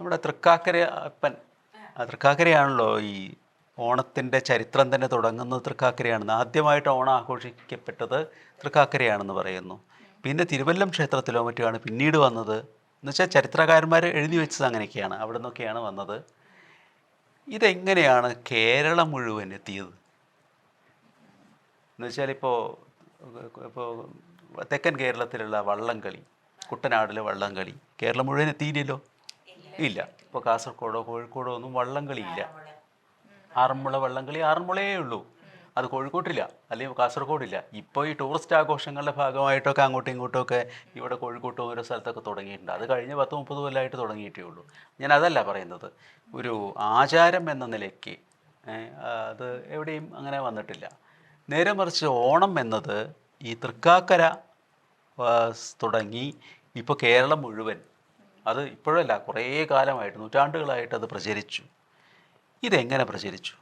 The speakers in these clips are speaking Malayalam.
നമ്മുടെ തൃക്കാക്കര അപ്പൻ, തൃക്കാക്കരയാണല്ലോ ഈ ഓണത്തിൻ്റെ ചരിത്രം തന്നെ തുടങ്ങുന്നത് തൃക്കാക്കരയാണെന്ന്. ആദ്യമായിട്ട് ഓണം ആഘോഷിക്കപ്പെട്ടത് തൃക്കാക്കരയാണെന്ന് പറയുന്നു. പിന്നെ തിരുവല്ലം ക്ഷേത്രത്തിലോ മറ്റുമാണ് പിന്നീട് വന്നത്. എന്നുവെച്ചാൽ ചരിത്രകാരന്മാർ എഴുതി വെച്ചത് അങ്ങനെയൊക്കെയാണ്, അവിടെ നിന്നൊക്കെയാണ് വന്നത്. ഇതെങ്ങനെയാണ് കേരളം മുഴുവൻ എത്തിയത് എന്ന് വെച്ചാൽ ഇപ്പോൾ തെക്കൻ കേരളത്തിലുള്ള വള്ളംകളി, കുട്ടനാടിലെ വള്ളംകളി കേരളം മുഴുവൻ എത്തിയില്ലല്ലോ. ഇല്ല. ഇപ്പോൾ കാസർഗോഡോ കോഴിക്കോടോ ഒന്നും വള്ളംകളി ഇല്ല. ആറന്മുള വള്ളംകളി ആറന്മുളയേ ഉള്ളൂ, അത് കോഴിക്കോട്ടില്ല, അല്ലെങ്കിൽ കാസർഗോഡില്ല. ഇപ്പോൾ ഈ ടൂറിസ്റ്റ് ആഘോഷങ്ങളുടെ ഭാഗമായിട്ടൊക്കെ അങ്ങോട്ടും ഇങ്ങോട്ടുമൊക്കെ ഇവിടെ കോഴിക്കോട്ടും ഓരോ സ്ഥലത്തൊക്കെ തുടങ്ങിയിട്ടുണ്ട്. അത് കഴിഞ്ഞ് 10-30 കൊല്ലമായിട്ട് തുടങ്ങിയിട്ടേ ഉള്ളൂ. ഞാൻ അതല്ല പറയുന്നത്, ഒരു ആചാരം എന്ന നിലയ്ക്ക് അത് എവിടെയും അങ്ങനെ വന്നിട്ടില്ല. നേരെ മറിച്ച് ഓണം എന്നത് ഈ തൃക്കാക്കര തുടങ്ങി ഇപ്പോൾ കേരളം മുഴുവൻ, അത് ഇപ്പോഴല്ല, കുറേ കാലമായിട്ട്, നൂറ്റാണ്ടുകളായിട്ട് അത് പ്രചരിച്ചു. ഇതെങ്ങനെ പ്രചരിച്ചു?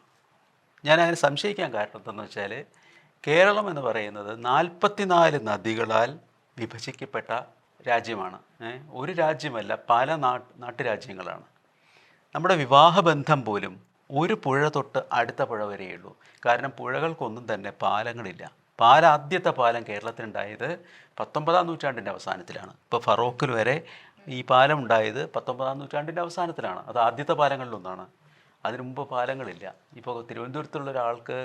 ഞാനങ്ങനെ സംശയിക്കാൻ കാരണം എന്താണെന്ന് വെച്ചാൽ, കേരളം എന്ന് പറയുന്നത് 44 നദികളാൽ വിഭജിക്കപ്പെട്ട രാജ്യമാണ്. ഒരു രാജ്യമല്ല, പല നാട്ടുരാജ്യങ്ങളാണ്. നമ്മുടെ വിവാഹബന്ധം പോലും ഒരു പുഴ തൊട്ട് അടുത്ത പുഴ വരെയുള്ളൂ. കാരണം പുഴകൾക്കൊന്നും തന്നെ പാലങ്ങളില്ല. ആദ്യത്തെ പാലം കേരളത്തിലുണ്ടായത് 19-ാം നൂറ്റാണ്ടിൻ്റെ അവസാനത്തിലാണ്. ഇപ്പോൾ ഫറോക്കിൽ വരെ ഈ പാലം ഉണ്ടായത് 19-ാം നൂറ്റാണ്ടിൻ്റെ അവസാനത്തിലാണ്. അത് ആദ്യത്തെ പാലങ്ങളിലൊന്നാണ്. അതിനു മുമ്പ് പാലങ്ങളില്ല. ഇപ്പോൾ തിരുവനന്തപുരത്തുള്ള ഒരാൾക്ക്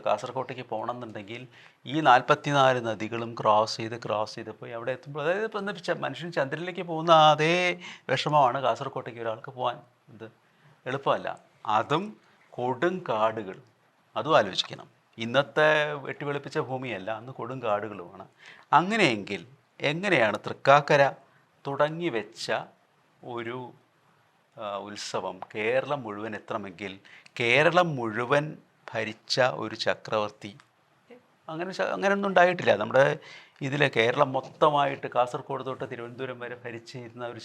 കാസർഗോട്ടേക്ക് പോകണമെന്നുണ്ടെങ്കിൽ ഈ 44 നദികളും ക്രോസ് ചെയ്ത് പോയി അവിടെ എത്തുമ്പോൾ, അതായത് ഇപ്പോൾ മനുഷ്യൻ ചന്ദ്രനിലേക്ക് പോകുന്ന അതേ വിഷമമാണ് കാസർഗോട്ടേക്ക് ഒരാൾക്ക് പോകാൻ. ഇത് എളുപ്പമല്ല. അതും കൊടും കാടുകൾ, അതും ആലോചിക്കണം. ഇന്നത്തെ വെട്ടിവെളുപ്പിച്ച ഭൂമിയല്ല, അന്ന് കൊടും കാടുകളുമാണ്. അങ്ങനെയെങ്കിൽ എങ്ങനെയാണ് തൃക്കാക്കര തുടങ്ങി വെച്ച ഒരു ഉത്സവം കേരളം മുഴുവൻ എത്തണമെങ്കിൽ, കേരളം മുഴുവൻ ഭരിച്ച ഒരു ചക്രവർത്തി അങ്ങനെയൊന്നും ഉണ്ടായിട്ടില്ല. നമ്മുടെ ഇതിൽ കേരളം മൊത്തമായിട്ട് കാസർഗോഡ് തൊട്ട് തിരുവനന്തപുരം വരെ ഭരിച്ചിരുന്ന ഒരു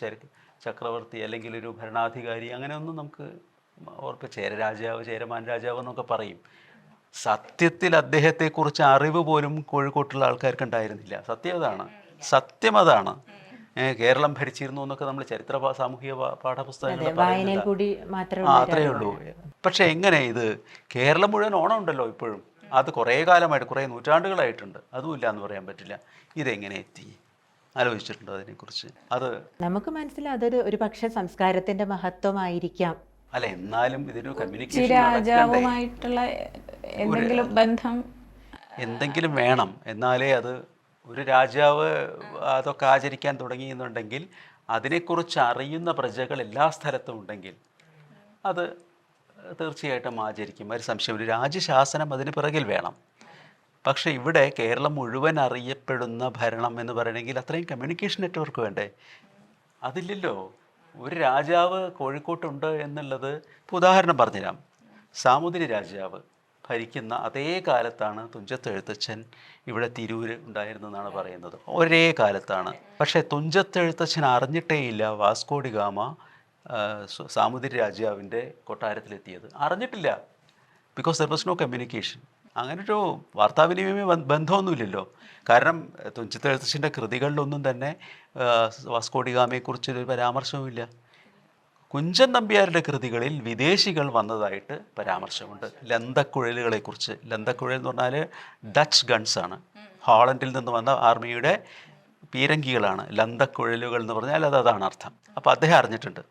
ചക്രവർത്തി അല്ലെങ്കിൽ ഒരു ഭരണാധികാരി അങ്ങനെയൊന്നും നമുക്ക് ചേരമാൻ രാജാവ് എന്നൊക്കെ പറയും. സത്യത്തിൽ അദ്ദേഹത്തെക്കുറിച്ച് അറിവ് പോലും കോഴിക്കോട്ടുള്ള ആൾക്കാർക്ക് ഉണ്ടായിരുന്നില്ല. സത്യം അതാണ്. കേരളം ഭരിച്ചിരുന്നു എന്നൊക്കെ നമ്മൾ സാമൂഹിക പാഠപുസ്തകങ്ങളിൽ പറയുന്നില്ല. അത്രയേ ഉള്ളൂ. പക്ഷെ എങ്ങനെ ഇത് കേരളം മുഴുവൻ ഓണം ഉണ്ടല്ലോ ഇപ്പോഴും, അത് കുറേ കാലമായിട്ട്, കുറേ നൂറ്റാണ്ടുകളായിട്ടുണ്ട്, അതുമില്ല എന്ന് പറയാൻ പറ്റില്ല. ഇതെങ്ങനെ എത്തി? ആലോചിച്ചിട്ടുണ്ടോ അതിനെക്കുറിച്ച്? അത് നമുക്ക് മനസ്സിലാവും, അതൊരു ഒരു പക്ഷേ സംസ്കാരത്തിന്റെ മഹത്വമായിരിക്കാം. അല്ല, എന്നാലും ഇതിന് രാജാവുമായിട്ടുള്ള എന്തെങ്കിലും ബന്ധം എന്തെങ്കിലും വേണം. എന്നാലേ അത് ഒരു രാജാവ് അതൊക്കെ ആചരിക്കാൻ തുടങ്ങിയെന്നുണ്ടെങ്കിൽ, അതിനെക്കുറിച്ച് അറിയുന്ന പ്രജകൾ എല്ലാ സ്ഥലത്തും ഉണ്ടെങ്കിൽ അത് തീർച്ചയായിട്ടും ആചരിക്കും. ഒരു സംശയം, ഒരു രാജ്യശാസനം അതിന് പിറകിൽ വേണം. പക്ഷേ ഇവിടെ കേരളം മുഴുവൻ അറിയപ്പെടുന്ന ഭരണം എന്ന് പറയണമെങ്കിൽ അത്രയും കമ്മ്യൂണിക്കേഷൻ നെറ്റ്വർക്ക് വേണ്ടേ? അതില്ലല്ലോ. ഒരു രാജാവ് കോഴിക്കോട്ടുണ്ട് എന്നുള്ളത്, ഇപ്പോൾ ഉദാഹരണം പറഞ്ഞുതരാം. സാമൂതിരി രാജാവ് ഭരിക്കുന്ന അതേ കാലത്താണ് തുഞ്ചത്ത് എഴുത്തച്ഛൻ ഇവിടെ തിരൂര് ഉണ്ടായിരുന്നെന്നാണ് പറയുന്നത്. ഒരേ കാലത്താണ്. പക്ഷേ തുഞ്ചത്ത് എഴുത്തച്ഛൻ അറിഞ്ഞിട്ടേയില്ല വാസ്കോ ഡി ഗാമ സാമൂതിരി രാജാവിൻ്റെ കൊട്ടാരത്തിലെത്തിയത്. അറിഞ്ഞിട്ടില്ല. Because there was no communication. അങ്ങനൊരു വാർത്താവിനിമയ ബന്ധമൊന്നുമില്ലല്ലോ. കാരണം തുഞ്ചത്ത് എഴുത്തച്ഛൻ്റെ കൃതികളിലൊന്നും തന്നെ വാസ്കോ ഡി ഗാമയെക്കുറിച്ചൊരു പരാമർശവുമില്ല. കുഞ്ചൻ നമ്പ്യാരുടെ കൃതികളിൽ വിദേശികൾ വന്നതായിട്ട് പരാമർശമുണ്ട്. ലന്തക്കുഴലുകളെക്കുറിച്ച്. ലന്തക്കുഴൽ എന്ന് പറഞ്ഞാൽ ഡച്ച് ഗൺസാണ്. ഹോളണ്ടിൽ നിന്ന് വന്ന ആർമിയുടെ പീരങ്കികളാണ് ലന്തക്കുഴലുകൾ എന്ന് പറഞ്ഞാൽ. അതാണ് അർത്ഥം. അപ്പോൾ അദ്ദേഹം അറിഞ്ഞിട്ടുണ്ട്.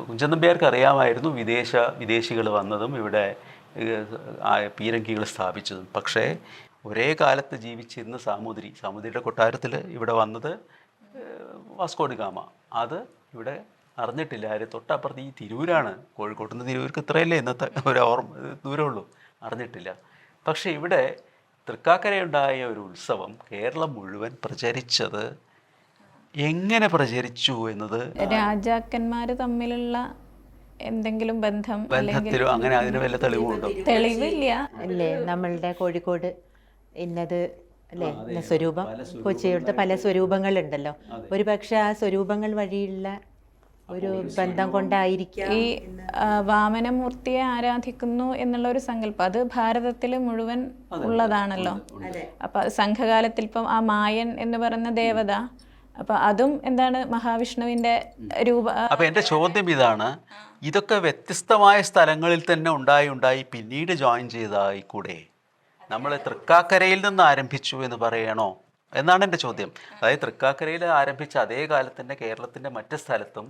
കുഞ്ചൻ നമ്പ്യാർക്ക് അറിയാമായിരുന്നു വിദേശികൾ വന്നതും ഇവിടെ പീരങ്കികൾ സ്ഥാപിച്ചതും. പക്ഷേ ഒരേ കാലത്ത് ജീവിച്ചിരുന്ന സാമൂതിരിയുടെ കൊട്ടാരത്തിൽ ഇവിടെ വന്നത് വാസ്കോ ഡി ഗാമ. അത് ഇവിടെ അറിഞ്ഞിട്ടില്ല. ആരും തൊട്ടപ്പുറത്ത് ഈ തിരൂരാണ്. കോഴിക്കോട്ട് നിന്ന് തിരൂർക്ക് ഇത്രയല്ലേ ഇന്നത്തെ ഒരു ദൂരമുള്ളൂ. അറിഞ്ഞിട്ടില്ല. പക്ഷേ ഇവിടെ തൃക്കാക്കരയുണ്ടായ ഒരു ഉത്സവം കേരളം മുഴുവൻ പ്രചരിച്ചത് എങ്ങനെ പ്രചരിച്ചു എന്നത്, രാജാക്കന്മാർ തമ്മിലുള്ള എന്തെങ്കിലും ബന്ധത്തിലോ അങ്ങനെ അതിന് വല്ല തെളിവുണ്ടോ? തെളിവില്ല അല്ലേ? നമ്മളുടെ കോഴിക്കോട് ഇന്നത് അല്ലേ സ്വരൂപം, കൊച്ചിയുടെ പല സ്വരൂപങ്ങളുണ്ടല്ലോ. ഒരു പക്ഷെ ആ സ്വരൂപങ്ങൾ വഴിയുള്ള ഒരു ബന്ധം കൊണ്ടായിരിക്കും ഈ വാമനമൂർത്തിയെ ആരാധിക്കുന്നു എന്നുള്ള ഒരു സങ്കല്പം. അത് ഭാരതത്തിൽ മുഴുവൻ ഉള്ളതാണല്ലോ. അപ്പം സംഘകാലത്തിൽ ഇപ്പം ആ മായൻ എന്ന് പറയുന്ന ദേവത അപ്പോൾ അതും എന്താണ് മഹാവിഷ്ണുവിൻ്റെ രൂപ. അപ്പോൾ എൻ്റെ ചോദ്യം ഇതാണ്, ഇതൊക്കെ വ്യത്യസ്തമായ സ്ഥലങ്ങളിൽ തന്നെ ഉണ്ടായി പിന്നീട് ജോയിൻ ചെയ്തതായി കൂടെ? നമ്മൾ തൃക്കാക്കരയിൽ നിന്ന് ആരംഭിച്ചു എന്ന് പറയണോ എന്നാണ് എൻ്റെ ചോദ്യം. അതായത് തൃക്കാക്കരയിൽ ആരംഭിച്ച അതേ കാലത്ത് തന്നെ കേരളത്തിൻ്റെ മറ്റ് സ്ഥലത്തും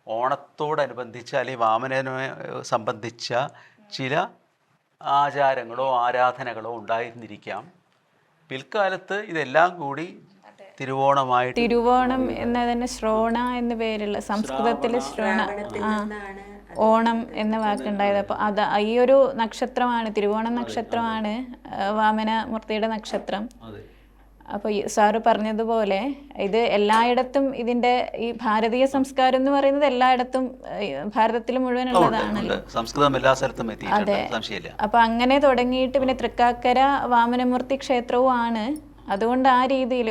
ഓണത്തോടനുബന്ധിച്ച് അല്ലെങ്കിൽ വാമനനെ സംബന്ധിച്ച ചില ആചാരങ്ങളോ ആരാധനകളോ ഉണ്ടായിരുന്നിരിക്കാം. പിൽക്കാലത്ത് ഇതെല്ലാം കൂടി തിരുവോണം എന്ന തന്നെ ശ്രോണ എന്ന പേരുള്ള, സംസ്കൃതത്തിൽ ശ്രോണ, ഓണം എന്ന വാക്കുണ്ടായത്. അപ്പോൾ അത് ഈ ഒരു നക്ഷത്രമാണ്, തിരുവോണം നക്ഷത്രമാണ് വാമനമൂർത്തിയുടെ നക്ഷത്രം. അപ്പോൾ സാറ് പറഞ്ഞതുപോലെ ഇത് എല്ലായിടത്തും ഇതിൻ്റെ ഈ ഭാരതീയ സംസ്കാരം എന്ന് പറയുന്നത് എല്ലായിടത്തും ഭാരതത്തിൽ മുഴുവൻ ഉള്ളതാണല്ലോ. സംസ്കൃതം എല്ലാ സ്ഥലത്തും അതെ. അപ്പോൾ അങ്ങനെ തുടങ്ങിയിട്ട് പിന്നെ തൃക്കാക്കര വാമനമൂർത്തി ക്ഷേത്രവും ആണ്. അതുകൊണ്ട് ആ രീതിയിൽ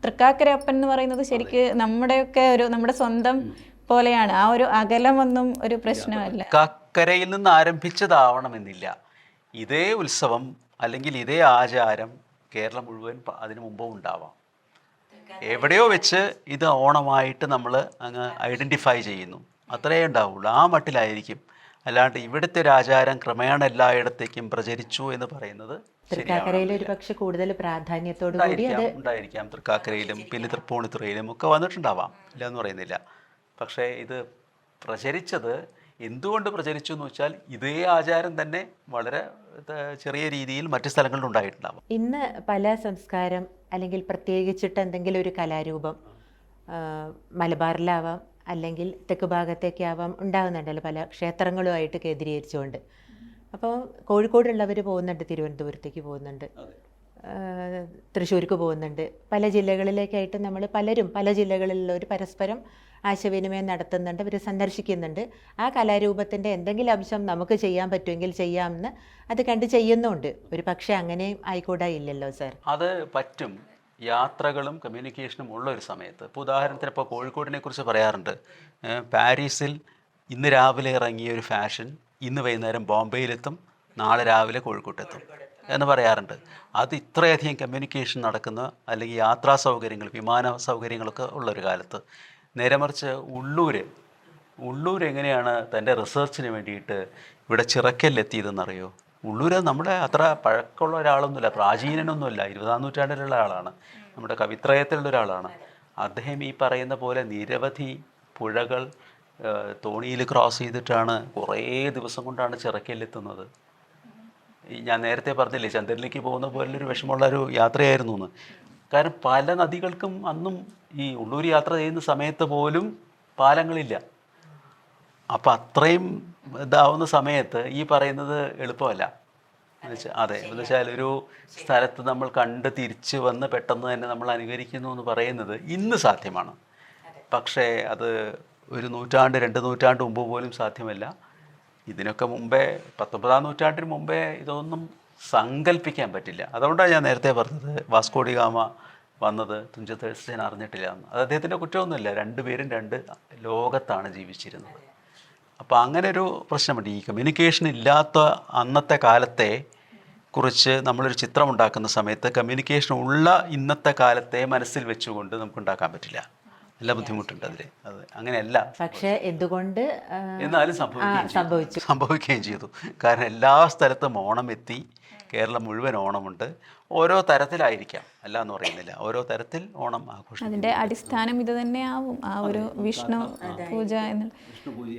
തൃക്കാക്കര അപ്പൻ എന്ന് പറയുന്നത് ശരിക്ക് നമ്മുടെയൊക്കെ നമ്മുടെ സ്വന്തം പോലെയാണ്. ആ ഒരു അകലമൊന്നും ഒരു പ്രശ്നമല്ല. തൃക്കാക്കരയിൽ നിന്ന് ആരംഭിച്ചതാവണമെന്നില്ല ഇതേ ഉത്സവം അല്ലെങ്കിൽ ഇതേ ആചാരം കേരളം മുഴുവൻ അതിനു മുമ്പും ഉണ്ടാവാം. എവിടെയോ വെച്ച് ഇത് ഓണമായിട്ട് നമ്മൾ അങ്ങ് ഐഡൻറ്റിഫൈ ചെയ്യുന്നു, അത്രയേ ഉണ്ടാവുള്ളൂ. ആ മട്ടിലായിരിക്കും. അല്ലാണ്ട് ഇവിടുത്തെ ഒരു ആചാരം ക്രമേണ എല്ലായിടത്തേക്കും പ്രചരിച്ചു എന്ന് പറയുന്നത് തൃക്കാക്കരയിൽ ഒരു പക്ഷെ കൂടുതൽ പ്രാധാന്യത്തോടു കൂടി അത് ഉണ്ടായിരിക്കാം. തൃക്കാക്കരയിലും പിന്നെ തൃപ്പൂണിത്തുറയിലും ഒക്കെ വന്നിട്ടുണ്ടാവാം, ഇല്ല എന്ന് പറയുന്നില്ല. പക്ഷേ ഇത് പ്രചരിച്ചത് എന്തുകൊണ്ട് പ്രചരിച്ചു എന്ന് വെച്ചാൽ ഇതേ ആചാരം തന്നെ വളരെ ചെറിയ രീതിയിൽ മറ്റു സ്ഥലങ്ങളിൽ ഉണ്ടായിട്ടുണ്ടാവും. ഇന്ന് പല സംസ്കാരം അല്ലെങ്കിൽ പ്രത്യേകിച്ചിട്ട് എന്തെങ്കിലും ഒരു കലാരൂപം മലബാറിലാവാം അല്ലെങ്കിൽ തെക്ക് ഭാഗത്തേക്കാവാം ഉണ്ടാകുന്നുണ്ടല്ലോ, പല ക്ഷേത്രങ്ങളുമായിട്ട് കേന്ദ്രീകരിച്ചുകൊണ്ട്. അപ്പോൾ കോഴിക്കോടുള്ളവർ പോകുന്നുണ്ട്, തിരുവനന്തപുരത്തേക്ക് പോകുന്നുണ്ട്, തൃശ്ശൂർക്ക് പോകുന്നുണ്ട്. പല ജില്ലകളിലേക്കായിട്ട് നമ്മൾ പലരും പല ജില്ലകളിലുള്ളവർ പരസ്പരം ആശയവിനിമയം നടത്തുന്നുണ്ട്, അവർ സന്ദർശിക്കുന്നുണ്ട്. ആ കലാരൂപത്തിൻ്റെ എന്തെങ്കിലും അംശം നമുക്ക് ചെയ്യാൻ പറ്റുമെങ്കിൽ ചെയ്യാമെന്ന് അത് കണ്ട് ചെയ്യുന്നുണ്ട്. ഒരു പക്ഷേ അങ്ങനെ ആയിക്കൂടാ ഇല്ലല്ലോ സാർ? അത് പറ്റും. യാത്രകളും കമ്മ്യൂണിക്കേഷനും ഉള്ള ഒരു സമയത്ത്. ഇപ്പോൾ ഉദാഹരണത്തിന് ഇപ്പോൾ കോഴിക്കോടിനെ കുറിച്ച് പറയാറുണ്ട്. പാരീസിൽ ഇന്ന് രാവിലെ ഇറങ്ങിയ ഒരു ഫാഷൻ ഇന്ന് വൈകുന്നേരം ബോംബെയിലെത്തും, നാളെ രാവിലെ കോഴിക്കോട്ടെത്തും എന്ന് പറയാറുണ്ട്. അത് ഇത്രയധികം കമ്മ്യൂണിക്കേഷൻ നടക്കുന്ന അല്ലെങ്കിൽ യാത്രാ സൗകര്യങ്ങൾ, വിമാന സൗകര്യങ്ങളൊക്കെ ഉള്ളൊരു കാലത്ത്. നേരെ മറിച്ച് ഉള്ളൂർ എങ്ങനെയാണ് തൻ്റെ റിസർച്ചിന് വേണ്ടിയിട്ട് ഇവിടെ ചിറക്കലിലെത്തിയതെന്നറിയോ? ഉള്ളൂർ നമ്മുടെ അത്ര പഴക്കമുള്ള ഒരാളൊന്നുമില്ല, പ്രാചീനനൊന്നുമില്ല, 20-ാം നൂറ്റാണ്ടിലുള്ള ആളാണ്, നമ്മുടെ കവിത്രയത്തിലുള്ള ഒരാളാണ്. അദ്ദേഹം ഈ പറയുന്ന പോലെ നിരവധി പുഴകൾ തോണിയിൽ ക്രോസ് ചെയ്തിട്ടാണ് കുറേ ദിവസം കൊണ്ടാണ് ചിറക്കലിലെത്തുന്നത്. ഞാൻ നേരത്തെ പറഞ്ഞില്ലേ ചന്ദ്രനിലേക്ക് പോകുന്ന പോലൊരു വിഷമമുള്ളൊരു യാത്രയായിരുന്നു എന്ന്. കാരണം പല നദികൾക്കും അന്നും ഈ ഉള്ളൂർ യാത്ര ചെയ്യുന്ന സമയത്ത് പോലും പാലങ്ങളില്ല. അപ്പം അത്രയും ഇതാവുന്ന സമയത്ത് ഈ പറയുന്നത് എളുപ്പമല്ല. അതെ, എന്ന് വെച്ചാൽ ഒരു സ്ഥലത്ത് നമ്മൾ കണ്ട് തിരിച്ച് വന്ന് പെട്ടെന്ന് തന്നെ നമ്മൾ അനുകരിക്കുന്നു എന്ന് പറയുന്നത് ഇന്ന് സാധ്യമാണ്. പക്ഷേ അത് ഒരു നൂറ്റാണ്ട് 2 നൂറ്റാണ്ട് മുമ്പ് പോലും സാധ്യമല്ല. ഇതിനൊക്കെ മുമ്പേ 19-ാം നൂറ്റാണ്ടിന് മുമ്പേ ഇതൊന്നും സങ്കല്പിക്കാൻ പറ്റില്ല. അതുകൊണ്ടാണ് ഞാൻ നേരത്തെ പറഞ്ഞത് വാസ്കോ ഡി ഗാമ വന്നത് തുഞ്ചത്ത് എഴുത്തച്ഛൻ അറിഞ്ഞിട്ടില്ല എന്ന്. അത് അദ്ദേഹത്തിൻ്റെ കുറ്റമൊന്നുമില്ല, രണ്ടുപേരും രണ്ട് ലോകത്താണ് ജീവിച്ചിരുന്നത്. അപ്പോൾ അങ്ങനെ ഒരു പ്രശ്നമുണ്ട്. ഈ കമ്മ്യൂണിക്കേഷൻ ഇല്ലാത്ത അന്നത്തെ കാലത്തെ കുറിച്ച് നമ്മളൊരു ചിത്രം ഉണ്ടാക്കുന്ന സമയത്ത് കമ്മ്യൂണിക്കേഷൻ ഉള്ള ഇന്നത്തെ കാലത്തെ മനസ്സിൽ വെച്ചുകൊണ്ട് നമുക്ക് ഉണ്ടാക്കാൻ പറ്റില്ല. നല്ല ബുദ്ധിമുട്ടുണ്ട് അതിൽ. അത് അങ്ങനെയല്ല, പക്ഷേ എന്തുകൊണ്ട് എന്നാലും സംഭവിക്കുകയും ചെയ്തു. കാരണം എല്ലാ സ്ഥലത്തും ഓണം എത്തി, കേരളം മുഴുവൻ ഓണമുണ്ട്. ഓരോ തരത്തിലായിരിക്കാം, അല്ല എന്ന് പറയുന്നില്ല, ഓരോ തരത്തിൽ ഓണം ആഘോഷിക്കും. അതിൻ്റെ അടിസ്ഥാനം ഇത് തന്നെയാവും, ആ ഒരു വിഷ്ണു പൂജ എന്നുള്ള.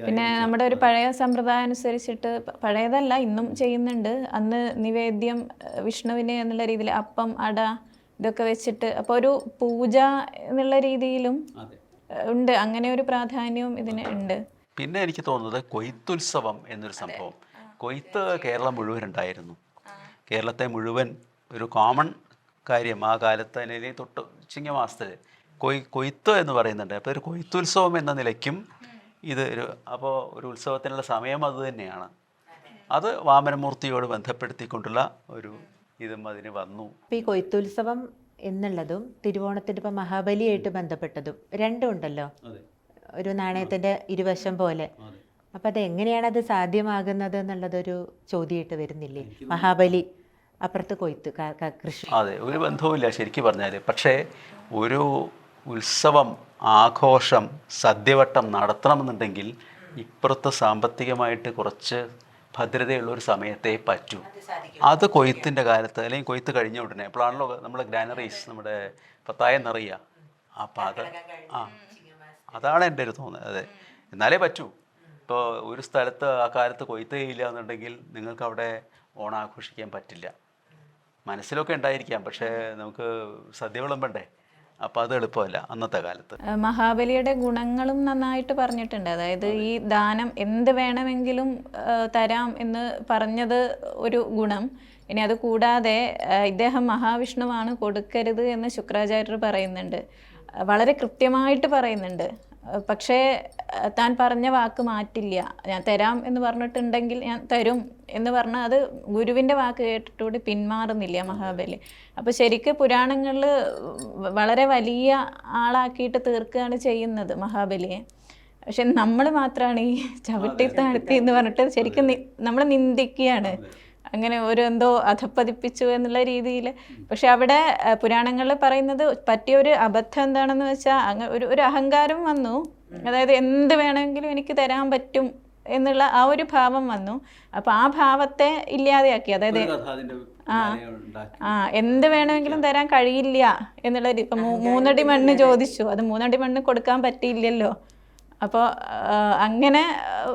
പിന്നെ നമ്മുടെ ഒരു പഴയ സമ്പ്രദായം അനുസരിച്ചിട്ട്, പഴയതല്ല ഇന്നും ചെയ്യുന്നുണ്ട്, അന്ന് നിവേദ്യം വിഷ്ണുവിന് എന്നുള്ള രീതിയിൽ അപ്പം, അട ഇതൊക്കെ വെച്ചിട്ട്, അപ്പോൾ ഒരു പൂജ എന്നുള്ള രീതിയിലും ഉണ്ട്. അങ്ങനെ ഒരു പ്രാധാന്യവും ഇതിന് ഉണ്ട്. പിന്നെ എനിക്ക് തോന്നുന്നത് കൊയ്ത്തുത്സവം എന്നൊരു സംഭവം, കൊയ്ത്ത് കേരളം മുഴുവൻ ഉണ്ടായിരുന്നു. കേരളത്തെ മുഴുവൻ ഒരു കോമൺ കാര്യം ആ കാലത്ത് തന്നെ തൊട്ട് ചിങ്ങമാസത്തിൽ കൊയ്ത്ത് എന്ന് പറയുന്നുണ്ട്. അപ്പോൾ ഒരു കൊയ്ത്തുത്സവം എന്ന നിലയ്ക്കും ഇത് അപ്പോൾ ഒരു ഉത്സവത്തിനുള്ള സമയം അത് തന്നെയാണ്. അത് വാമനമൂർത്തിയോട് ബന്ധപ്പെടുത്തിക്കൊണ്ടുള്ള ഒരു ഇതും അതിന് വന്നു. അപ്പോൾ ഈ കൊയ്ത്തുത്സവം എന്നുള്ളതും തിരുവോണത്തിൻ്റെ ഇപ്പം മഹാബലിയായിട്ട് ബന്ധപ്പെട്ടതും രണ്ടും ഉണ്ടല്ലോ, ഒരു നാണയത്തിൻ്റെ ഇരുവശം പോലെ. അപ്പം അത് എങ്ങനെയാണ് അത് സാധ്യമാകുന്നത് എന്നുള്ളതൊരു ചോദ്യമായിട്ട് വരുന്നില്ലേ? മഹാബലി അപ്പുറത്ത് കൊയ്ത്ത് കൃഷി. അതെ, ഒരു ബന്ധവുമില്ല ശരിക്കും പറഞ്ഞാൽ. പക്ഷേ ഒരു ഉത്സവം, ആഘോഷം, സദ്യവട്ടം നടത്തണമെന്നുണ്ടെങ്കിൽ ഇപ്പുറത്ത് സാമ്പത്തികമായിട്ട് കുറച്ച് ഭദ്രതയുള്ളൊരു സമയത്തേ പറ്റൂ. അത് കൊയ്ത്തിൻ്റെ കാലത്ത് അല്ലെങ്കിൽ കൊയ്ത്ത് കഴിഞ്ഞ ഉടനെ അപ്പോഴാണല്ലോ നമ്മൾ ഗ്രാനറീസ് നമ്മുടെ പത്തായം നിറയുക. അപ്പം അതാണ് എൻ്റെ ഒരു തോന്നുന്നത്. അതെ, എന്നാലേ പറ്റൂ. ഇപ്പോൾ ഒരു സ്ഥലത്ത് ആ കാലത്ത് കൊയ്ത്ത് ചെയ്യില്ല എന്നുണ്ടെങ്കിൽ നിങ്ങൾക്ക് അവിടെ ഓണം ആഘോഷിക്കാൻ പറ്റില്ല. മനസ്സിലൊക്കെ ഉണ്ടായിരിക്കാം, പക്ഷേ നമുക്ക് സദ്യ വിളമ്പണ്ടേ, അപ്പം അത് എളുപ്പമല്ല അന്നത്തെ കാലത്ത്. മഹാബലിയുടെ ഗുണങ്ങളും നന്നായിട്ട് പറഞ്ഞിട്ടുണ്ട്. അതായത് ഈ ദാനം എന്ത് വേണമെങ്കിലും തരാം എന്ന് പറഞ്ഞത് ഒരു ഗുണം. ഇനി അത് കൂടാതെ ഇദ്ദേഹം മഹാവിഷ്ണുവാണ്, കൊടുക്കരുത് എന്ന് ശുക്രാചാര്യർ പറയുന്നുണ്ട്, വളരെ കൃത്യമായിട്ട് പറയുന്നുണ്ട്. പക്ഷേ താൻ പറഞ്ഞ വാക്ക് മാറ്റില്ല. ഞാൻ തരാം എന്ന് പറഞ്ഞിട്ടുണ്ടെങ്കിൽ ഞാൻ തരും എന്ന് പറഞ്ഞാൽ അത് ഗുരുവിൻ്റെ വാക്ക് കേട്ടിട്ടുകൂടി പിന്മാറുന്നില്ല മഹാബലി. അപ്പോൾ ശരിക്കും പുരാണങ്ങളിൽ വളരെ വലിയ ആളാക്കിയിട്ട് തീർക്കുകയാണ് ചെയ്യുന്നത് മഹാബലിയെ. പക്ഷെ നമ്മൾ മാത്രമാണ് ഈ ചവിട്ടി താഴ്ത്തി എന്ന് പറഞ്ഞിട്ട് ശരിക്കും നമ്മൾ നിന്ദിക്കുകയാണ്, അങ്ങനെ ഒരു എന്തോ അധപ്പതിപ്പിച്ചു എന്നുള്ള രീതിയിൽ. പക്ഷെ അവിടെ പുരാണങ്ങളിൽ പറയുന്നത് പറ്റിയൊരു അബദ്ധം എന്താണെന്ന് വെച്ചാൽ ഒരു അഹങ്കാരം വന്നു. അതായത് എന്ത് വേണമെങ്കിലും എനിക്ക് തരാൻ പറ്റും എന്നുള്ള ആ ഒരു ഭാവം വന്നു. അപ്പോൾ ആ ഭാവത്തെ ഇല്ലാതെയാക്കി. അതായത് എന്ത് വേണമെങ്കിലും തരാൻ കഴിയില്ല എന്നുള്ളത്. ഇപ്പം 3 അടി മണ്ണ് ചോദിച്ചു, അത് 3 അടി മണ്ണ് കൊടുക്കാൻ പറ്റിയില്ലല്ലോ. അപ്പോൾ അങ്ങനെ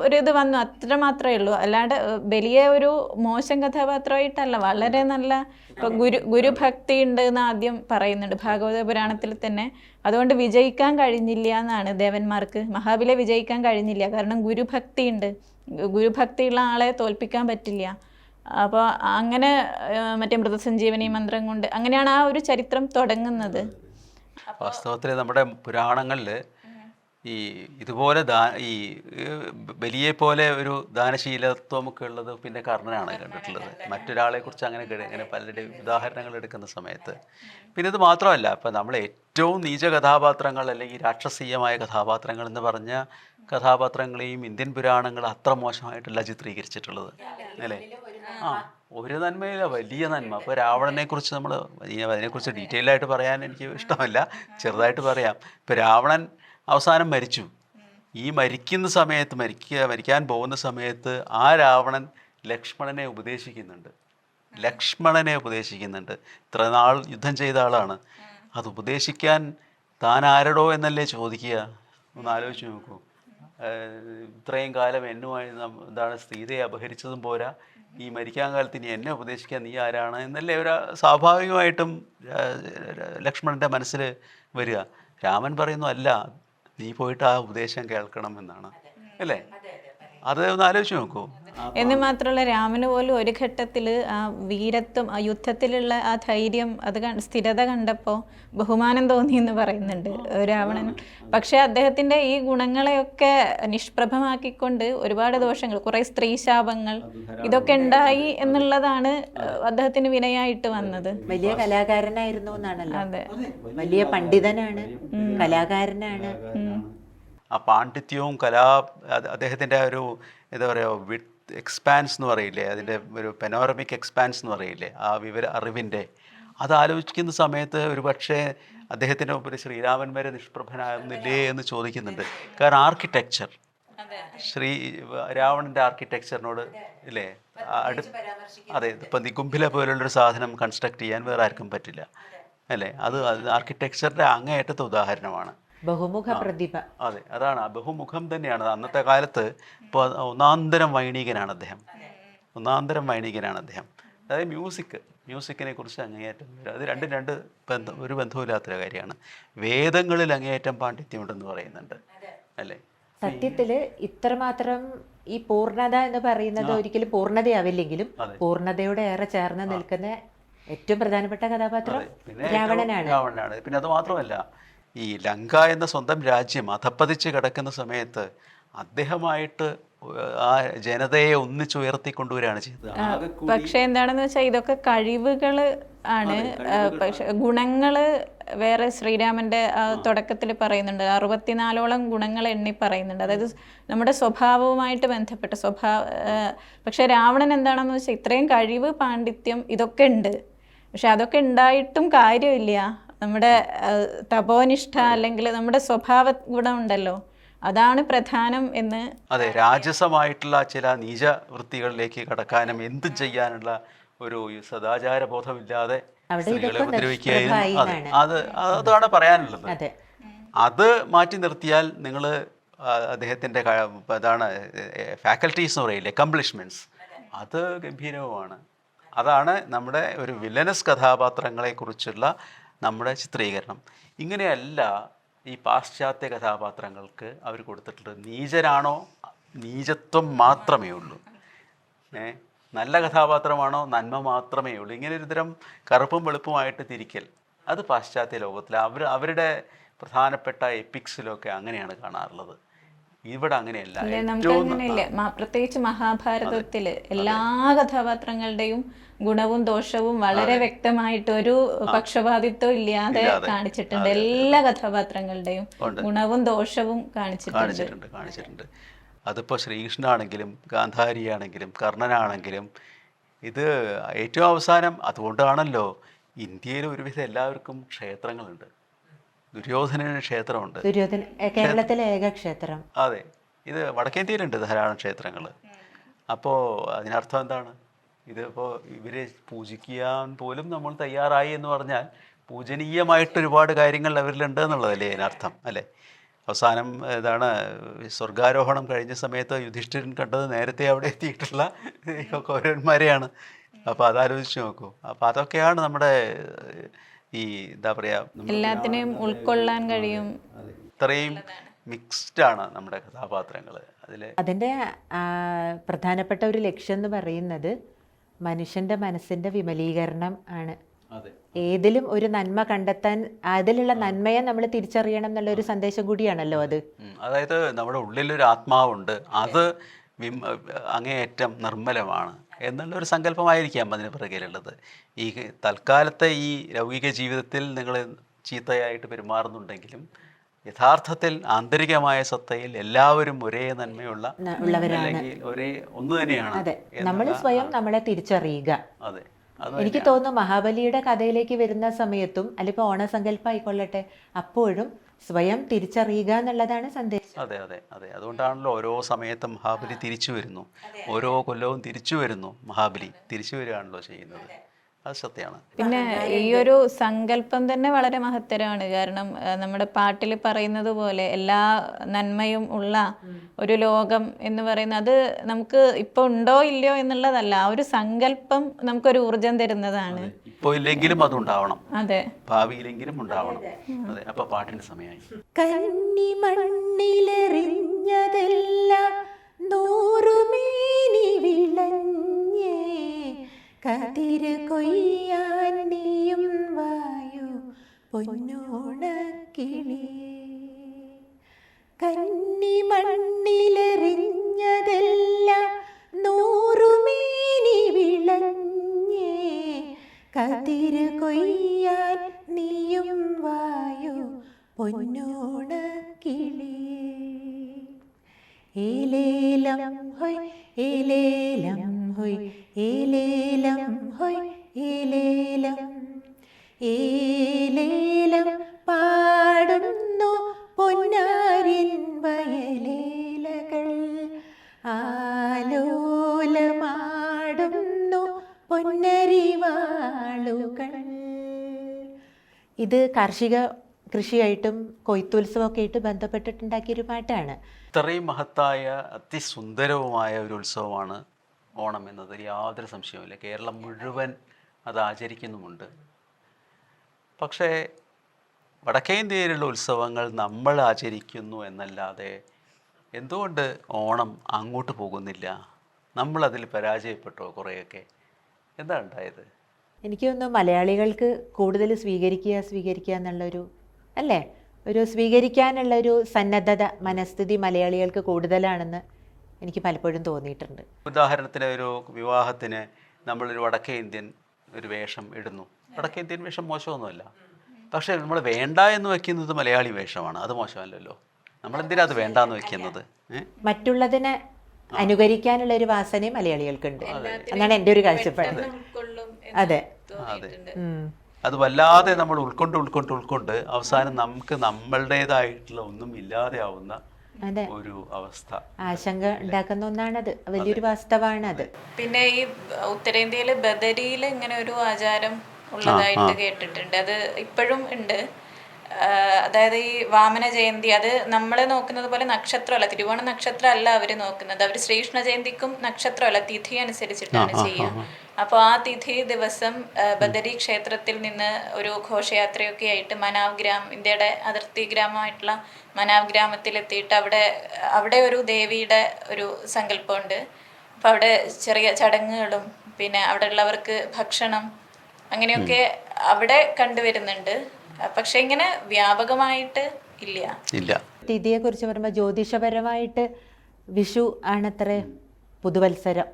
ഒരു ഇത് വന്നു, അത്ര മാത്രമേ ഉള്ളൂ. അല്ലാണ്ട് വലിയ ഒരു മോശം കഥാപാത്രമായിട്ടല്ല, വളരെ നല്ല ഇപ്പോൾ ഗുരുഭക്തി ഉണ്ട് എന്ന് ആദ്യം പറയുന്നുണ്ട് ഭാഗവത പുരാണത്തിൽ തന്നെ. അതുകൊണ്ട് വിജയിക്കാൻ കഴിഞ്ഞില്ല എന്നാണ് ദേവന്മാർക്ക്. മഹാബലിയെ വിജയിക്കാൻ കഴിഞ്ഞില്ല, കാരണം ഗുരുഭക്തി ഉണ്ട്. ഗുരുഭക്തിയുള്ള ആളെ തോൽപ്പിക്കാൻ പറ്റില്ല. അപ്പോൾ അങ്ങനെ മറ്റേ മൃതസഞ്ജീവനി മന്ത്രം കൊണ്ട് അങ്ങനെയാണ് ആ ഒരു ചരിത്രം തുടങ്ങുന്നത്. വാസ്തവത്തിൽ നമ്മുടെ പുരാണങ്ങളിൽ ഈ ഇതുപോലെ ഈ ബലിയെ പോലെ ഒരു ദാനശീലത്വമൊക്കെ ഉള്ളത് പിന്നെ കർണനാണ് കണ്ടിട്ടുള്ളത്. മറ്റൊരാളെക്കുറിച്ച് അങ്ങനെ പലരുടെ ഉദാഹരണങ്ങൾ എടുക്കുന്ന സമയത്ത്. പിന്നെ ഇത് മാത്രമല്ല, ഇപ്പം നമ്മൾ ഏറ്റവും നീച കഥാപാത്രങ്ങൾ അല്ലെങ്കിൽ രാക്ഷസീയമായ കഥാപാത്രങ്ങൾ എന്ന് പറഞ്ഞ കഥാപാത്രങ്ങളെയും ഇന്ത്യൻ പുരാണങ്ങൾ അത്ര മോശമായിട്ടല്ല ചിത്രീകരിച്ചിട്ടുള്ളത്, അല്ലേ? ഒരു നന്മയില്ല, വലിയ നന്മ. അപ്പോൾ രാവണനെക്കുറിച്ച് നമ്മൾ അതിനെക്കുറിച്ച് ഡീറ്റെയിൽ ആയിട്ട് പറയാൻ എനിക്ക് ഇഷ്ടമല്ല, ചെറുതായിട്ട് പറയാം. ഇപ്പോൾ രാവണൻ അവസാനം മരിച്ചു. ഈ മരിക്കുന്ന സമയത്ത് മരിക്കാൻ പോകുന്ന സമയത്ത് ആ രാവണൻ ലക്ഷ്മണനെ ഉപദേശിക്കുന്നുണ്ട്. ഇത്ര നാൾ യുദ്ധം ചെയ്ത ആളാണ്, അത് ഉപദേശിക്കാൻ താൻ ആരടോ എന്നല്ലേ ചോദിക്കുക. ഒന്ന് ആലോചിച്ച് നോക്കൂ. ഇത്രയും കാലം എന്നുമായി എന്താണ് സീതയെ അപഹരിച്ചതും പോരാ, ഈ മരിക്കാൻ കാലത്ത് ഇനി എന്നെ ഉപദേശിക്കാൻ നീ ആരാണ് എന്നല്ലേ ഒരു സ്വാഭാവികമായിട്ടും ലക്ഷ്മണൻ്റെ മനസ്സിൽ വരിക. രാമൻ പറയുന്നു, അല്ല, നീ പോയിട്ട് ആ ഉപദേശം കേൾക്കണം എന്നാണ്, അല്ലേ? അത് ഒന്ന് ആലോചിച്ച് നോക്കൂ. എന്ന് മാത്രമല്ല, രാമന് പോലും ഒരു ഘട്ടത്തിൽ ആ വീരത്വം, ആ യുദ്ധത്തിലുള്ള ആ ധൈര്യം, അത് സ്ഥിരത കണ്ടപ്പോൾ ബഹുമാനം തോന്നി എന്ന് പറയുന്നുണ്ട് രാവണൻ. പക്ഷെ അദ്ദേഹത്തിൻ്റെ ഈ ഗുണങ്ങളെയൊക്കെ നിഷ്പ്രഭമാക്കിക്കൊണ്ട് ഒരുപാട് ദോഷങ്ങൾ, കുറേ സ്ത്രീശാപങ്ങൾ ഇതൊക്കെ ഉണ്ടായി എന്നുള്ളതാണ് അദ്ദേഹത്തിന് വിനയായിട്ട് വന്നത്. വലിയ കലാകാരനായിരുന്നു എന്നാണല്ലോ. അതെ, വലിയ പണ്ഡിതനാണ്, കലാകാരനാണ്. ആ പാണ്ഡിത്യവും അദ്ദേഹത്തിൻ്റെ ഒരു എന്താ പറയുക എക്സ്പാൻസ് എന്ന് പറയില്ലേ, അതിൻ്റെ ഒരു പെനോറമിക് എക്സ്പാൻസ് എന്ന് പറയില്ലേ, ആ അറിവിൻ്റെ അത് ആലോചിക്കുന്ന സമയത്ത് ഒരു പക്ഷേ അദ്ദേഹത്തിൻ്റെ മുമ്പിൽ ശ്രീരാമൻ വരെ നിഷ്പ്രഭനാകുന്നില്ലേ എന്ന് ചോദിക്കുന്നുണ്ട്. കാരണം ആർക്കിടെക്ചർ, രാവണൻ്റെ ആർക്കിടെക്ചറിനോട് ഇല്ലേ അതെ, ഇപ്പം നികുംഭില പോലുള്ളൊരു സാധനം കൺസ്ട്രക്ട് ചെയ്യാൻ വേറെ ആർക്കും പറ്റില്ല, അല്ലേ? അത് ആർക്കിടെക്ചറിൻ്റെ അങ്ങേയറ്റത്തെ ഉദാഹരണമാണ്. ബഹുമുഖ പ്രതിഭ. അതെ, അതാണ്, ബഹുമുഖം തന്നെയാണ്. അന്നത്തെ കാലത്ത് ഇപ്പോൾ ഒന്നാന്തരം വൈണികനാണ് അദ്ദേഹം. അതായത് മ്യൂസിക്കിനെ കുറിച്ച് അങ്ങേയറ്റം, അത് രണ്ട് ഒരു ബന്ധവുമില്ലാത്തൊരു കാര്യമാണ്. വേദങ്ങളിൽ അങ്ങേയറ്റം പാണ്ഡിത്യമുണ്ടെന്ന് പറയുന്നുണ്ട്, അല്ലേ? സത്യത്തില് ഇത്രമാത്രം ഈ പൂർണ്ണത എന്ന് പറയുന്നത് ഒരിക്കലും പൂർണ്ണതയാവില്ലെങ്കിലും പൂർണ്ണതയോടെ ഏറെ ചേർന്ന് നിൽക്കുന്ന ഏറ്റവും പ്രധാനപ്പെട്ട കഥാപാത്രം രാവണനാണ്. പിന്നെ അത് മാത്രമല്ല, ഈ ലങ്ക എന്ന സ്വന്തം രാജ്യം അധപ്പതിച്ച് കിടക്കുന്ന സമയത്ത് അദ്ദേഹമായിട്ട് ആ ജനതയെ ഒന്നിച്ചുയർത്തിക്കൊണ്ടുവരികയാണ് ചെയ്തത്. പക്ഷെ എന്താണെന്ന് വെച്ചാൽ ഇതൊക്കെ കഴിവുകൾ ആണ്. പക്ഷെ ഗുണങ്ങള് വേറെ ശ്രീരാമന്റെ തുടക്കത്തിൽ പറയുന്നുണ്ട്, 64ഓളം ഗുണങ്ങൾ എണ്ണി പറയുന്നുണ്ട്. അതായത് നമ്മുടെ സ്വഭാവവുമായിട്ട് ബന്ധപ്പെട്ട പക്ഷെ രാവണൻ എന്താണെന്ന് വെച്ചാൽ ഇത്രയും കഴിവ്, പാണ്ഡിത്യം ഇതൊക്കെ ഉണ്ട്, പക്ഷെ അതൊക്കെ ഉണ്ടായിട്ടും കാര്യമില്ല. നമ്മുടെ തപോനിഷ്ഠ അല്ലെങ്കിൽ നമ്മുടെ സ്വഭാവ ഗുണം ഉണ്ടല്ലോ, അതാണ് പ്രധാനം എന്ന്. അതെ, രാജസമായിട്ടുള്ള ചില നീച വൃത്തികളിലേക്ക് കടക്കാനും എന്തും ചെയ്യാനുള്ള ഒരു സദാചാര ബോധമില്ലാതെ സ്ത്രീകളെ ഉപദ്രവിക്കുകയായിരുന്നു. അതാണ് പറയാനുള്ളത്. അത് മാറ്റി നിർത്തിയാൽ നിങ്ങൾ അദ്ദേഹത്തിൻ്റെ അതാണ് ഫാക്കൽറ്റീസ് എന്ന് പറയില്ലേ, അക്കംപ്ലിഷ്മെൻറ്റ്സ്, അത് ഗംഭീരവുമാണ്. അതാണ് നമ്മുടെ ഒരു വില്ലനസ് കഥാപാത്രങ്ങളെക്കുറിച്ചുള്ള നമ്മുടെ ചിത്രീകരണം. ഇങ്ങനെയല്ല ഈ പാശ്ചാത്യ കഥാപാത്രങ്ങൾക്ക് അവർ കൊടുത്തിട്ടുള്ളത്. നീചരാണോ നീചത്വം മാത്രമേ ഉള്ളൂ, നല്ല കഥാപാത്രമാണോ നന്മ മാത്രമേ ഉള്ളൂ. ഇങ്ങനെ ഒരു തരം കറുപ്പും വെളുപ്പുമായിട്ട് തിരിക്കൽ, അത് പാശ്ചാത്യ ലോകത്തിൽ അവരുടെ പ്രധാനപ്പെട്ട എപ്പിക്സിലൊക്കെ അങ്ങനെയാണ് കാണാറുള്ളത്. ഇവിടെ അങ്ങനെയല്ല. പ്രത്യേകിച്ച് മഹാഭാരതത്തില് എല്ലാ കഥാപാത്രങ്ങളുടെയും ഗുണവും ദോഷവും വളരെ വ്യക്തമായിട്ട് ഒരു പക്ഷപാതിത്വം ഇല്ലാതെ കാണിച്ചിട്ടുണ്ട്. എല്ലാ കഥാപാത്രങ്ങളുടെയും ഗുണവും ദോഷവും കാണിച്ചിട്ടുണ്ട്. അതിപ്പോൾ ശ്രീകൃഷ്ണനാണെങ്കിലും ഗാന്ധാരിയാണെങ്കിലും കർണനാണെങ്കിലും ഇത് ഏറ്റവും അവസാനം. അതുകൊണ്ടാണല്ലോ ഇന്ത്യയിൽ ഒരുവിധം എല്ലാവർക്കും ക്ഷേത്രങ്ങളുണ്ട്. ദുര്യോധനന് ക്ഷേത്രമുണ്ട്, കേരളത്തിലെ ഏക ക്ഷേത്രം. അതെ, ഇത് വടക്കേന്ത്യയിലുണ്ട് ധാരാളം ക്ഷേത്രങ്ങൾ. അപ്പോൾ അതിനർത്ഥം എന്താണ്? ഇതിപ്പോൾ ഇവരെ പൂജിക്കാൻ പോലും നമ്മൾ തയ്യാറായി എന്ന് പറഞ്ഞാൽ പൂജനീയമായിട്ട് ഒരുപാട് കാര്യങ്ങൾ അവരിലുണ്ട് എന്നുള്ളതല്ലേ അതിനർത്ഥം, അല്ലേ? അവസാനം ഇതാണ് സ്വർഗാരോഹണം കഴിഞ്ഞ സമയത്ത് യുധിഷ്ഠിരൻ കണ്ടത് നേരത്തെ അവിടെ എത്തിയിട്ടുള്ള കൗരവന്മാരെയാണ്. അപ്പോൾ അതാലോചിച്ച് നോക്കൂ. അപ്പോൾ അതൊക്കെയാണ് നമ്മുടെ ഈ എന്താ പറയുക, എല്ലാത്തിനെയും ഉൾക്കൊള്ളാൻ കഴിയും. ഇത്രയും മിക്സ്ഡ് ആണ് നമ്മുടെ കഥാപാത്രങ്ങൾ. അതിൻ്റെ പ്രധാനപ്പെട്ട ഒരു ലക്ഷ്യം എന്ന് പറയുന്നത് മനുഷ്യൻ്റെ മനസ്സിൻ്റെ വിമലീകരണം ആണ്. ഏതിലും ഒരു നന്മ കണ്ടെത്താൻ, അതിലുള്ള നന്മയെ നമ്മൾ തിരിച്ചറിയണം എന്നുള്ള ഒരു സന്ദേശം കൂടിയാണല്ലോ അത്. അതായത് നമ്മുടെ ഉള്ളിലൊരു ആത്മാവുണ്ട്, അത് അങ്ങേയറ്റം നിർമ്മലമാണ് എന്നുള്ളൊരു സങ്കല്പമായിരിക്കാം അതിന് പിറകിലുള്ളത്. ഈ തൽക്കാലത്തെ ഈ ലൗകിക ജീവിതത്തിൽ നിങ്ങൾ ചീത്തയായിട്ട് പെരുമാറുന്നുണ്ടെങ്കിലും യഥാർത്ഥത്തിൽ ആന്തരികമായ സത്തയിൽ എല്ലാവരും ഒരേ നന്മയുള്ള അല്ലെങ്കിൽ ഒരേ ഒന്ന് തന്നെയാണ്. അതെ, നമ്മൾ സ്വയം നമ്മളെ തിരിച്ചറിയുക. അതെ, എനിക്ക് തോന്നുന്നു മഹാബലിയുടെ കഥയിലേക്ക് വരുന്ന സമയത്തും അല്ലെങ്കിൽ ഓണസങ്കല്പം ആയിക്കൊള്ളട്ടെ, അപ്പോഴും സ്വയം തിരിച്ചറിയുക എന്നുള്ളതാണ് സന്ദേശം. അതെ അതെ അതെ അതുകൊണ്ടാണല്ലോ ഓരോ സമയത്തും മഹാബലി തിരിച്ചു വരുന്നു, ഓരോ കൊല്ലവും തിരിച്ചു വരുന്നു, മഹാബലി തിരിച്ചു വരികയാണല്ലോ ചെയ്യുന്നത്. അത് സത്യമാണ്. പിന്നെ ഈ ഒരു സങ്കല്പം തന്നെ വളരെ മഹത്തരമാണ്. കാരണം നമ്മുടെ പാട്ടിൽ പറയുന്നത് പോലെ എല്ലാ നന്മയും ഉള്ള ഒരു ലോകം എന്ന് പറയുന്നത് അത് നമുക്ക് ഇപ്പോൾ ഉണ്ടോ ഇല്ലയോ എന്നുള്ളതല്ല, ആ ഒരു സങ്കല്പം നമുക്കൊരു ഊർജം തരുന്നതാണ്. ഇപ്പോൾ ഇല്ലെങ്കിലും അതുണ്ടാവണം, അതെ, ഭാവിയിലെങ്കിലും ഉണ്ടാവണം. അതെ, അപ്പൊ പാട്ടിന്റെ സമയമായി. കന്നിമണ്ണിലെറിഞ്ഞതെല്ലാം നൂറുമേനി വിളഞ്ഞേ, കതിര് കൊയ്യാൻ നീയും വായു പൊന്നോണക്കിളി. കന്നിമണ്ണിലെറിഞ്ഞതെല്ലാം നൂറുമേനി വിളഞ്ഞേ, കതിര് കൊയ്യാൻ നീയും വായു പൊന്നോണക്കിളി. ഏലേലം ഹൊയ് ഏലേലം ഹൊയ് ഏലേലം ഹൊയ് ഏലേലം ഏലേലം പാടുന്നു പൊന്നാരിൻ വയലേലകൾ, ആലോലമാടുന്നു പൊന്നരിവാളുകൾ. ഇത് കാർഷിക കൃഷിയായിട്ടും കൊയ്ത്തുത്സവമൊക്കെ ആയിട്ട് ബന്ധപ്പെട്ടിട്ടുണ്ടാക്കിയൊരു പാട്ടാണ്. ഇത്രയും മഹത്തായ അതിസുന്ദരവുമായ ഒരു ഉത്സവമാണ് ഓണം എന്നതിൽ യാതൊരു സംശയവുമില്ല. കേരളം മുഴുവൻ അത് ആചരിക്കുന്നുമുണ്ട്. പക്ഷേ വടക്കേ ഇന്ത്യയിലുള്ള ഉത്സവങ്ങൾ നമ്മൾ ആചരിക്കുന്നു എന്നല്ലാതെ എന്തുകൊണ്ട് ഓണം അങ്ങോട്ട് പോകുന്നില്ല? നമ്മളതിൽ പരാജയപ്പെട്ടോ കുറേയൊക്കെ? എന്താ ഉണ്ടായത്? എനിക്ക് തോന്നുന്നു മലയാളികൾക്ക് കൂടുതൽ സ്വീകരിക്കുക എന്നുള്ളൊരു അല്ലേ, ഒരു സ്വീകരിക്കാനുള്ളൊരു സന്നദ്ധത മനസ്ഥിതി മലയാളികൾക്ക് കൂടുതലാണെന്ന് എനിക്ക് പലപ്പോഴും തോന്നിയിട്ടുണ്ട്. ഉദാഹരണത്തിന് ഒരു വിവാഹത്തിന് നമ്മളൊരു വടക്കേ ഇന്ത്യൻ ഒരു വേഷം ഇടുന്നു. വടക്കേ ഇന്ത്യൻ വേഷം മോശമൊന്നുമല്ല, പക്ഷേ നമ്മൾ വേണ്ട എന്ന് വെക്കുന്നത് മലയാളി വേഷമാണ്. അത് മോശമല്ലല്ലോ. നമ്മളെന്തിനാ അത് വേണ്ടാന്ന് വെക്കുന്നത്? മറ്റുള്ളതിനെ അനുകരിക്കാനുള്ള ഒരു വാസനയും മലയാളികൾക്കുണ്ട് എന്നാണ് എൻ്റെ ഒരു കാഴ്ചപ്പാട്. അതെ അതെ, അതെ അത് വല്ലാതെ നമ്മൾ ഉൾക്കൊണ്ട് അവസാനം നമുക്ക് നമ്മളുടേതായിട്ടുള്ള ഒന്നും ഇല്ലാതെ ആവുന്ന അതെ, ഒരു അവസ്ഥ ആശങ്ക ഉണ്ടാക്കുന്ന ഒന്നാണത്. വലിയൊരു വാസ്തവാണത്. പിന്നെ ഈ ഉത്തരേന്ത്യയില് ബദരിയിൽ ഇങ്ങനെ ഒരു ആചാരം ഉള്ളതായിട്ട് കേട്ടിട്ടുണ്ട്. അത് ഇപ്പോഴും ഉണ്ട്. അതായത് ഈ വാമന ജയന്തി, അത് നമ്മൾ നോക്കുന്നത് പോലെ നക്ഷത്രമല്ല, തിരുവോണ നക്ഷത്രം അല്ല അവർ നോക്കുന്നത്. അവർ ശ്രീകൃഷ്ണ ജയന്തിക്കും നക്ഷത്രമല്ല, തിഥി അനുസരിച്ചിട്ടാണ് ചെയ്യുക. അപ്പോൾ ആ തിഥി ദിവസം ബദരി ക്ഷേത്രത്തിൽ നിന്ന് ഒരു ഘോഷയാത്രയൊക്കെ ആയിട്ട് മനാവ് ഇന്ത്യയുടെ അതിർത്തി ഗ്രാമമായിട്ടുള്ള മനാവ് ഗ്രാമത്തിലെത്തിയിട്ട് അവിടെ ഒരു ദേവിയുടെ ഒരു സങ്കല്പമുണ്ട്. അപ്പം അവിടെ ചെറിയ ചടങ്ങുകളും പിന്നെ അവിടെ ഉള്ളവർക്ക് ഭക്ഷണം അങ്ങനെയൊക്കെ അവിടെ കണ്ടുവരുന്നുണ്ട്. പക്ഷെ ഇങ്ങനെ വ്യാപകമായിട്ട് ഇല്ല. തിഥിയെ കുറിച്ച് പറയുമ്പോൾ ജ്യോതിഷപരമായിട്ട് വിഷു ആണത്രേ പുതുവത്സരം,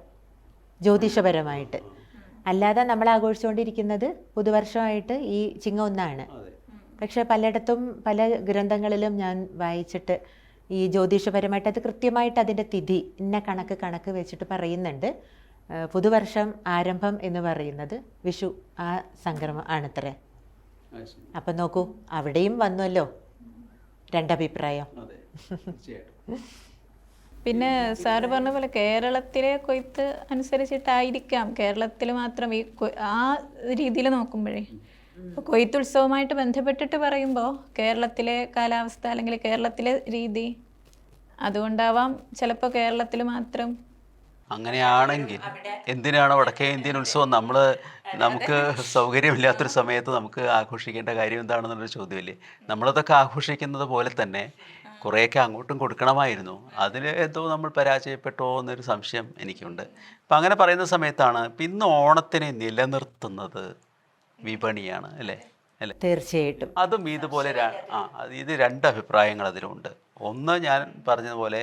ജ്യോതിഷപരമായിട്ട്. അല്ലാതെ നമ്മൾ ആഘോഷിച്ചുകൊണ്ടിരിക്കുന്നത് പുതുവർഷമായിട്ട് ഈ ചിങ്ങ 1 പക്ഷെ പലയിടത്തും പല ഗ്രന്ഥങ്ങളിലും ഞാൻ വായിച്ചിട്ട് ഈ ജ്യോതിഷപരമായിട്ട് അത് കൃത്യമായിട്ട് അതിൻ്റെ തിഥി ഇന്ന കണക്ക് വെച്ചിട്ട് പറയുന്നുണ്ട്. പുതുവർഷം ആരംഭം എന്ന് പറയുന്നത് വിഷു ആ സംക്രമം ആണത്രേ. അപ്പം നോക്കൂ, അവിടെയും വന്നുവല്ലോ രണ്ടഭിപ്രായം. പിന്നെ സാറ് പറഞ്ഞ പോലെ കേരളത്തിലെ കൊയ്ത്ത് അനുസരിച്ചിട്ടായിരിക്കാം കേരളത്തിൽ മാത്രം ഈ ആ രീതിയിൽ നോക്കുമ്പോഴേ കൊയ്ത്തുത്സവമായിട്ട് ബന്ധപ്പെട്ടിട്ട് പറയുമ്പോൾ കേരളത്തിലെ കാലാവസ്ഥ അല്ലെങ്കിൽ കേരളത്തിലെ രീതി അതുകൊണ്ടാവാം ചിലപ്പോൾ കേരളത്തിൽ മാത്രം. അങ്ങനെയാണെങ്കിൽ എന്തിനാണ് വടക്കേ ഇന്ത്യൻ ഉത്സവം നമുക്ക് സൗകര്യമില്ലാത്തൊരു സമയത്ത് നമുക്ക് ആഘോഷിക്കേണ്ട കാര്യം എന്താണെന്നുള്ളൊരു ചോദ്യമല്ലേ? നമ്മളതൊക്കെ ആഘോഷിക്കുന്നത് പോലെ തന്നെ കുറേയൊക്കെ അങ്ങോട്ടും കൊടുക്കണമായിരുന്നു. അതിൽ എന്തോ നമ്മൾ പരാജയപ്പെട്ടോ എന്നൊരു സംശയം എനിക്കുണ്ട്. അപ്പം അങ്ങനെ പറയുന്ന സമയത്താണ് ഇന്ന് ഓണത്തിനെ നിലനിർത്തുന്നത് വിപണിയാണ്, അല്ലേ? തീർച്ചയായിട്ടും. അതും ഇതുപോലെ ഇത് 2 അഭിപ്രായങ്ങൾ അതിലുണ്ട്. ഒന്ന്, ഞാൻ പറഞ്ഞതുപോലെ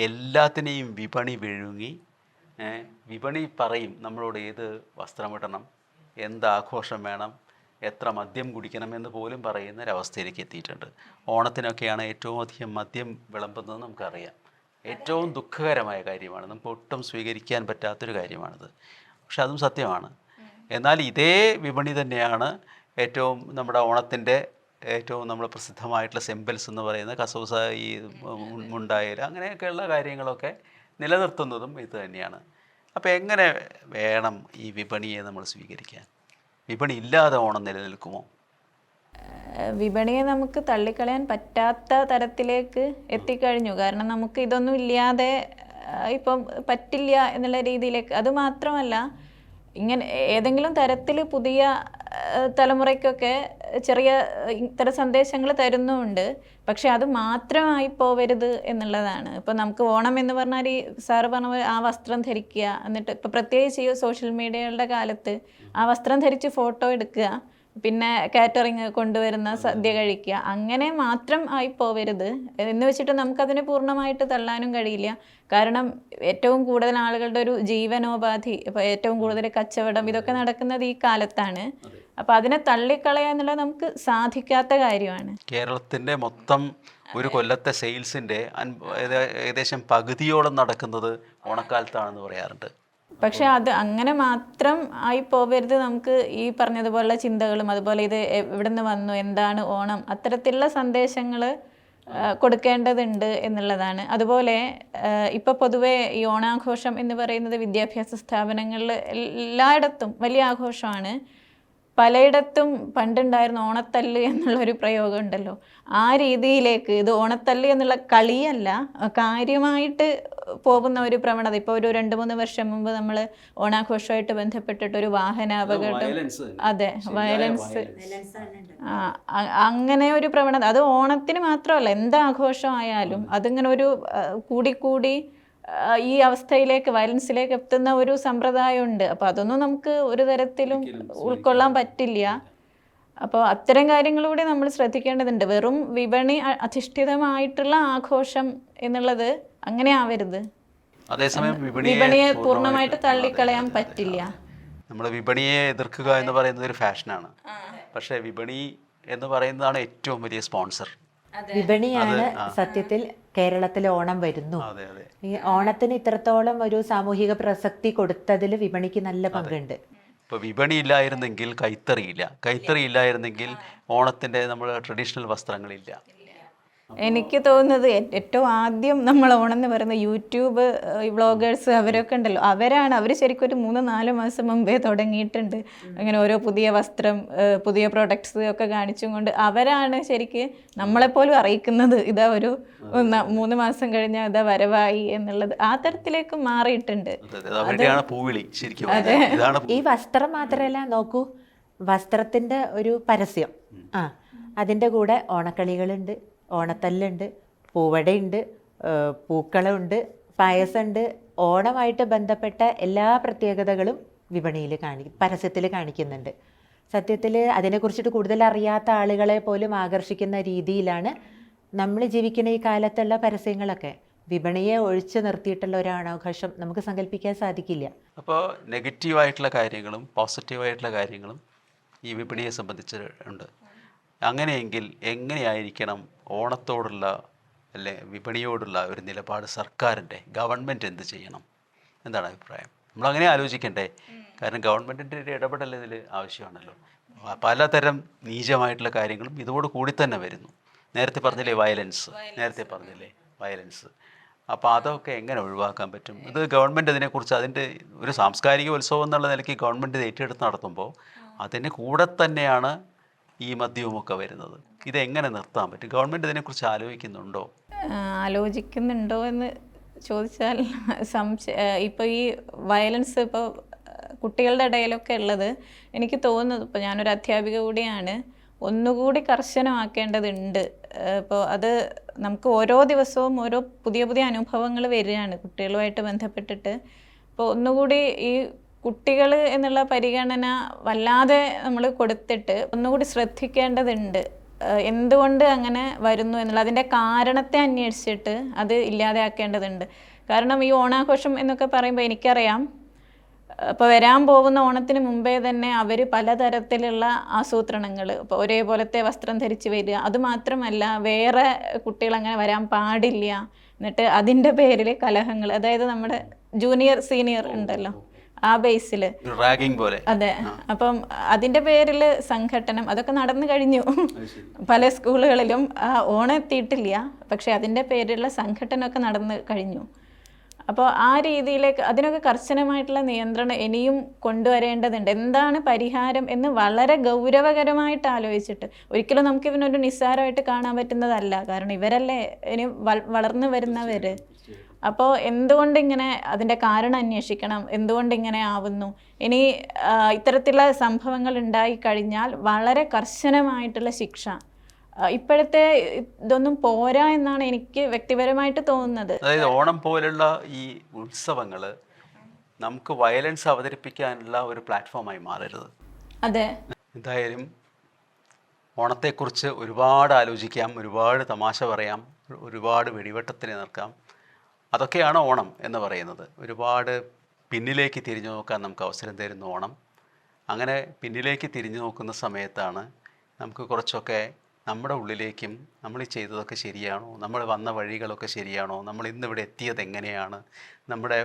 എല്ലാത്തിനെയും വിപണി വിഴുങ്ങി, വിപണി പറയും നമ്മളോട് ഏത് വസ്ത്രമിടണം, എന്താഘോഷം വേണം, എത്ര മദ്യം കുടിക്കണം എന്ന് പോലും പറയുന്ന ഒരവസ്ഥയിലേക്ക് എത്തിയിട്ടുണ്ട്. ഓണത്തിനൊക്കെയാണ് ഏറ്റവും അധികം മദ്യം വിളമ്പുന്നത് നമുക്കറിയാം. ഏറ്റവും ദുഃഖകരമായ കാര്യമാണ്, നമുക്ക് ഒട്ടും സ്വീകരിക്കാൻ പറ്റാത്തൊരു കാര്യമാണിത്. പക്ഷെ അതും സത്യമാണ്. എന്നാൽ ഇതേ വിപണി തന്നെയാണ് ഏറ്റവും നമ്മുടെ ഓണത്തിൻ്റെ ഏറ്റവും നമ്മൾ പ്രസിദ്ധമായിട്ടുള്ള സിംബൽസ് എന്ന് പറയുന്ന കസൂസ, ഈ മുണ്ടായില, അങ്ങനെയൊക്കെയുള്ള കാര്യങ്ങളൊക്കെ നിലനിർത്തുന്നതും ഇത് തന്നെയാണ്. അപ്പോൾ എങ്ങനെ വേണം ഈ വിപണിയെ നമ്മൾ സ്വീകരിക്കാൻ? വിപണി ഇല്ലാതെ ഓണം നിലനിൽക്കുമോ? വിപണിയെ നമുക്ക് തള്ളിക്കളയാൻ പറ്റാത്ത തരത്തിലേക്ക് എത്തിക്കഴിഞ്ഞു. കാരണം നമുക്ക് ഇതൊന്നും ഇല്ലാതെ ഇപ്പം പറ്റില്ല എന്നുള്ള രീതിയിലേക്ക്. അത് മാത്രമല്ല, ഇങ്ങനെ ഏതെങ്കിലും തരത്തിൽ പുതിയ തലമുറയ്ക്കൊക്കെ ചെറിയ ഇത്തരം സന്ദേശങ്ങൾ തരുന്നുമുണ്ട്. പക്ഷെ അത് മാത്രമായി പോവരുത് എന്നുള്ളതാണ്. ഇപ്പം നമുക്ക് ഓണം എന്ന് പറഞ്ഞാൽ ഈ സാറ് പറഞ്ഞ പോലെ ആ വസ്ത്രം ധരിക്കുക, എന്നിട്ട് ഇപ്പം പ്രത്യേകിച്ച് ഈ സോഷ്യൽ മീഡിയകളുടെ കാലത്ത് ആ വസ്ത്രം ധരിച്ച് ഫോട്ടോ എടുക്കുക, പിന്നെ കാറ്ററിങ് കൊണ്ടുവരുന്ന സദ്യ കഴിക്കുക, അങ്ങനെ മാത്രം ആയി പോവരുത് എന്ന് വെച്ചിട്ട് നമുക്കതിനെ പൂർണ്ണമായിട്ട് തള്ളാനും കഴിയില്ല. കാരണം ഏറ്റവും കൂടുതൽ ആളുകളുടെ ഒരു ജീവനോപാധി, ഇപ്പോൾ ഏറ്റവും കൂടുതൽ കച്ചവടം ഇതൊക്കെ നടക്കുന്നത് ഈ കാലത്താണ്. അപ്പോൾ അതിനെ തള്ളിക്കളയുക എന്നുള്ളത് നമുക്ക് സാധിക്കാത്ത കാര്യമാണ്. കേരളത്തിൻ്റെ മൊത്തം ഒരു കൊല്ലത്തെ സെയിൽസിൻ്റെ ഏകദേശം പകുതിയോളം നടക്കുന്നത് ഓണക്കാലത്താണെന്ന് പറയാറുണ്ട്. പക്ഷെ അത് അങ്ങനെ മാത്രം ആയി പോവരുത്. നമുക്ക് ഈ പറഞ്ഞതുപോലുള്ള ചിന്തകളും അതുപോലെ ഇത് എവിടെ നിന്ന് വന്നു, എന്താണ് ഓണം, അത്തരത്തിലുള്ള സന്ദേശങ്ങൾ കൊടുക്കേണ്ടതുണ്ട് എന്നുള്ളതാണ്. അതുപോലെ ഇപ്പോൾ പൊതുവേ ഈ ഓണാഘോഷം എന്ന് പറയുന്നത് വിദ്യാഭ്യാസ സ്ഥാപനങ്ങളിൽ എല്ലായിടത്തും വലിയ ആഘോഷമാണ്. പലയിടത്തും പണ്ടുണ്ടായിരുന്ന ഓണത്തല്ല് എന്നുള്ളൊരു പ്രയോഗം ഉണ്ടല്ലോ, ആ രീതിയിലേക്ക് ഇത് ഓണത്തല്ല് എന്നുള്ള കളിയല്ല, കാര്യമായിട്ട് പോകുന്ന ഒരു പ്രവണത. ഇപ്പോൾ ഒരു 2-3 വർഷം മുമ്പ് നമ്മൾ ഓണാഘോഷമായിട്ട് ബന്ധപ്പെട്ടിട്ടൊരു വാഹനാപകടം, അതെ, വയലൻസ്, അങ്ങനെ ഒരു പ്രവണത. അത് ഓണത്തിന് മാത്രമല്ല, എന്താഘോഷമായാലും അതിങ്ങനെ ഒരു കൂടിക്കൂടി ഈ അവസ്ഥയിലേക്ക്, വയലൻസിലേക്ക് എത്തുന്ന ഒരു സമ്പ്രദായമുണ്ട്. അപ്പോൾ അതൊന്നും നമുക്ക് ഒരു തരത്തിലും ഉൾക്കൊള്ളാൻ പറ്റില്ല. അപ്പോൾ അത്തരം കാര്യങ്ങളൂടെ നമ്മൾ ശ്രദ്ധിക്കേണ്ടതുണ്ട്. വെറും വിപണി അധിഷ്ഠിതമായിട്ടുള്ള ആഘോഷം എന്നുള്ളത് അങ്ങനെ ആവരുത്. അതേസമയം വിപണിയെ പൂർണ്ണമായിട്ട് തള്ളിക്കളയാൻ പറ്റില്ല. നമ്മൾ വിപണിയെ എതിർക്കുക എന്ന് പറയുന്നത് ഒരു ഫാഷനാണ്. പക്ഷേ വിപണി എന്ന് പറയുന്നതാണ് ഏറ്റവും വലിയ സ്പോൺസർ. വിപണിയാണ് സത്യത്തിൽ കേരളത്തിൽ ഓണം വരുന്നു. ഈ ഓണത്തിന് ഇത്രത്തോളം ഒരു സാമൂഹിക പ്രസക്തി കൊടുത്തതിൽ വിപണിക്ക് നല്ല പങ്കുണ്ട്. ഇപ്പോൾ വിപണി ഇല്ലായിരുന്നെങ്കിൽ കൈത്തറിയില്ല, കൈത്തറി ഇല്ലായിരുന്നെങ്കിൽ ഓണത്തിൻ്റെ നമ്മൾ ട്രഡീഷണൽ വസ്ത്രങ്ങളില്ല. എനിക്ക് തോന്നുന്നത് ഏറ്റവും ആദ്യം നമ്മൾ ഓണം എന്ന് പറയുന്ന യൂട്യൂബ് വ്ളോഗേഴ്സ് അവരൊക്കെ ഉണ്ടല്ലോ, അവർ ശരിക്കും ഒരു 3-4 മാസം മുമ്പേ തുടങ്ങിയിട്ടുണ്ട്. അങ്ങനെ ഓരോ പുതിയ വസ്ത്രം, പുതിയ പ്രൊഡക്ട്സ് ഒക്കെ കാണിച്ചും കൊണ്ട് അവരാണ് ശരിക്ക് നമ്മളെപ്പോലും അറിയിക്കുന്നത് ഇതാ ഒരു 3 മാസം കഴിഞ്ഞാൽ ഇതാ വരവായി എന്നുള്ളത്. ആ തരത്തിലേക്ക് മാറിയിട്ടുണ്ട്. ഈ വസ്ത്രം മാത്രമല്ല, നോക്കൂ, വസ്ത്രത്തിൻ്റെ ഒരു പരസ്യം, അതിൻ്റെ കൂടെ ഓണക്കളികളുണ്ട്, ഓണത്തല്ലുണ്ട്, പൂവടയുണ്ട്, പൂക്കളമുണ്ട്, പായസമുണ്ട്. ഓണമായിട്ട് ബന്ധപ്പെട്ട എല്ലാ പ്രത്യേകതകളും വിപണിയിൽ പരസ്യത്തിൽ കാണിക്കുന്നുണ്ട്. സത്യത്തിൽ അതിനെക്കുറിച്ചിട്ട് കൂടുതൽ അറിയാത്ത ആളുകളെ പോലും ആകർഷിക്കുന്ന രീതിയിലാണ് നമ്മൾ ജീവിക്കുന്ന ഈ കാലത്തുള്ള പരസ്യങ്ങളൊക്കെ. വിപണിയെ ഒഴിച്ചു നിർത്തിയിട്ടുള്ള ഒരു ഓണാഘോഷം നമുക്ക് സങ്കല്പിക്കാൻ സാധിക്കില്ല. അപ്പോൾ നെഗറ്റീവായിട്ടുള്ള കാര്യങ്ങളും പോസിറ്റീവായിട്ടുള്ള കാര്യങ്ങളും ഈ വിപണിയെ സംബന്ധിച്ച് ഉണ്ട്. അങ്ങനെയെങ്കിൽ എങ്ങനെയായിരിക്കണം ഓണത്തോടുള്ള അല്ലെ വിപണിയോടുള്ള ഒരു നിലപാട് സർക്കാരിൻ്റെ, ഗവൺമെൻറ് എന്ത് ചെയ്യണം? എന്താണ് അഭിപ്രായം? നമ്മളങ്ങനെ ആലോചിക്കണ്ടേ? കാരണം ഗവൺമെൻറ്റിൻ്റെ ഒരു ഇടപെടൽ ഇതിൽ ആവശ്യമാണല്ലോ. പലതരം നീചമായിട്ടുള്ള കാര്യങ്ങളും ഇതോട് കൂടി തന്നെ വരുന്നു. നേരത്തെ പറഞ്ഞില്ലേ വയലൻസ്. അപ്പോൾ അതൊക്കെ എങ്ങനെ ഒഴിവാക്കാൻ പറ്റും? ഇത് ഗവൺമെൻറ് അതിനെക്കുറിച്ച് അതിൻ്റെ ഒരു സാംസ്കാരിക ഉത്സവം എന്നുള്ള നിലയ്ക്ക് ഗവൺമെൻറ് ഏറ്റെടുത്ത് നടത്തുമ്പോൾ അതിന് കൂടെ തന്നെയാണ് ഈ മദ്യവുമൊക്കെ വരുന്നത്. ഇതെങ്ങനെ നിർത്താൻ പറ്റും? ഗവൺമെൻറ് ഇതിനെക്കുറിച്ച് ആലോചിക്കുന്നുണ്ടോ എന്ന് ചോദിച്ചാൽ ഇപ്പോൾ ഈ വയലൻസ് ഇപ്പോൾ കുട്ടികളുടെ ഇടയിലൊക്കെ ഉള്ളത് എനിക്ക് തോന്നുന്നത്, ഇപ്പോൾ ഞാനൊരു അധ്യാപിക കൂടിയാണ്, ഒന്നുകൂടി കർശനമാക്കേണ്ടതുണ്ട്. ഇപ്പോൾ അത് നമുക്ക് ഓരോ ദിവസവും ഓരോ പുതിയ പുതിയ അനുഭവങ്ങൾ വരികയാണ് കുട്ടികളുമായിട്ട് ബന്ധപ്പെട്ടിട്ട്. ഇപ്പോൾ ഒന്നുകൂടി ഈ കുട്ടികൾ എന്നുള്ള പരിഗണന വല്ലാതെ നമ്മൾ കൊടുത്തിട്ട് ഒന്നുകൂടി ശ്രദ്ധിക്കേണ്ടതുണ്ട്. എന്തുകൊണ്ട് അങ്ങനെ വരുന്നു എന്നുള്ള അതിൻ്റെ കാരണത്തെ അന്വേഷിച്ചിട്ട് അത് ഇല്ലാതെയാക്കേണ്ടതുണ്ട്. കാരണം ഈ ഓണാഘോഷം എന്നൊക്കെ പറയുമ്പോൾ എനിക്കറിയാം, ഇപ്പോൾ വരാൻ പോകുന്ന ഓണത്തിന് മുമ്പേ തന്നെ അവർ പലതരത്തിലുള്ള ആസൂത്രണങ്ങൾ, ഇപ്പോൾ ഒരേപോലത്തെ വസ്ത്രം ധരിച്ച് വരിക, അതുമാത്രമല്ല വേറെ കുട്ടികൾ അങ്ങനെ വരാൻ പാടില്ല, എന്നിട്ട് അതിൻ്റെ പേരിൽ കലഹങ്ങൾ, അതായത് നമ്മുടെ ജൂനിയർ സീനിയർ ഉണ്ടല്ലോ ആ ബേസിൽ റാഗിംഗ് പോലെ. അതെ. അപ്പം അതിൻ്റെ പേരിൽ സംഘട്ടനം അതൊക്കെ നടന്നു കഴിഞ്ഞു പല സ്കൂളുകളിലും. ഓണം എത്തിയിട്ടില്ല, പക്ഷെ അതിൻ്റെ പേരിലുള്ള സംഘട്ടനമൊക്കെ നടന്നു കഴിഞ്ഞു. അപ്പോൾ ആ രീതിയിലേക്ക് അതിനൊക്കെ കർശനമായിട്ടുള്ള നിയന്ത്രണം ഇനിയും കൊണ്ടുവരേണ്ടതുണ്ട്. എന്താണ് പരിഹാരം എന്ന് വളരെ ഗൗരവകരമായിട്ട് ആലോചിച്ചിട്ട്, ഒരിക്കലും നമുക്ക് ഇവനൊരു നിസ്സാരമായിട്ട് കാണാൻ പറ്റുന്നതല്ല. കാരണം ഇവരല്ലേ ഇനി വളർന്നു വരുന്നവർ. അപ്പോൾ എന്തുകൊണ്ടിങ്ങനെ അതിൻ്റെ കാരണം അന്വേഷിക്കണം, എന്തുകൊണ്ടിങ്ങനെ ആവുന്നു. ഇനി ഇത്തരത്തിലുള്ള സംഭവങ്ങൾ ഉണ്ടായിക്കഴിഞ്ഞാൽ വളരെ കർശനമായിട്ടുള്ള ശിക്ഷ. ഇപ്പോഴത്തെ ഇതൊന്നും പോരാ എന്നാണ് എനിക്ക് വ്യക്തിപരമായിട്ട് തോന്നുന്നത്. അതായത് ഓണം പോലുള്ള ഈ ഉത്സവങ്ങൾ നമുക്ക് വയലൻസ് അവതരിപ്പിക്കാനുള്ള ഒരു പ്ലാറ്റ്ഫോമായി മാറരുത്. അതെ. എന്തായാലും ഓണത്തെക്കുറിച്ച് ഒരുപാട് ആലോചിക്കാം, ഒരുപാട് തമാശ പറയാം, ഒരുപാട് വെടിവെട്ടത്തിന് നിൽക്കാം. അതൊക്കെയാണ് ഓണം എന്ന് പറയുന്നത്. ഒരുപാട് പിന്നിലേക്ക് തിരിഞ്ഞു നോക്കാൻ നമുക്ക് അവസരം തരുന്ന ഓണം. അങ്ങനെ പിന്നിലേക്ക് തിരിഞ്ഞു നോക്കുന്ന സമയത്താണ് നമുക്ക് കുറച്ചൊക്കെ നമ്മുടെ ഉള്ളിലേക്കും നമ്മൾ ഈ ചെയ്തതൊക്കെ ശരിയാണോ, നമ്മൾ വന്ന വഴികളൊക്കെ ശരിയാണോ, നമ്മൾ ഇന്നിവിടെ എത്തിയത് എങ്ങനെയാണ്, നമ്മുടെ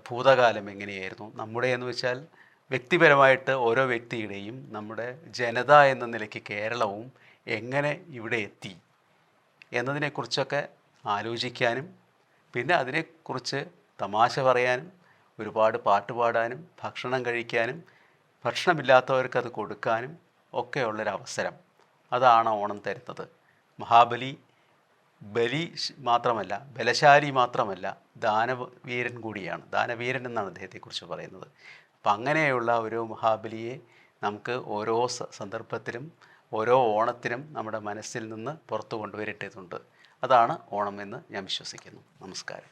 ഭൂതകാലം എങ്ങനെയായിരുന്നു, നമ്മുടെ എന്ന് വെച്ചാൽ വ്യക്തിപരമായിട്ട് ഓരോ വ്യക്തിയുടെയും നമ്മുടെ ജനത എന്ന നിലയ്ക്ക് കേരളവും എങ്ങനെ ഇവിടെ എത്തി എന്നതിനെക്കുറിച്ചൊക്കെ ആലോചിക്കാനും പിന്നെ അതിനെക്കുറിച്ച് തമാശ പറയാനും ഒരുപാട് പാട്ട് പാടാനും ഭക്ഷണം കഴിക്കാനും ഭക്ഷണമില്ലാത്തവർക്ക് അത് കൊടുക്കാനും ഒക്കെയുള്ളൊരവസരം അതാണ് ഓണം തരുന്നത്. മഹാബലി മാത്രമല്ല, ബലശാലി മാത്രമല്ല, ദാനവീരൻ കൂടിയാണ്. ദാനവീരൻ എന്നാണ് അദ്ദേഹത്തെക്കുറിച്ച് പറയുന്നത്. അപ്പം അങ്ങനെയുള്ള ഒരു മഹാബലിയെ നമുക്ക് ഓരോ സന്ദർഭത്തിലും ഓരോ ഓണത്തിനും നമ്മുടെ മനസ്സിൽ നിന്ന് പുറത്തു കൊണ്ടുവരേണ്ടതുണ്ട്. അതാണ് ഓണം എന്ന് ഞാൻ വിശ്വസിക്കുന്നു. നമസ്കാരം.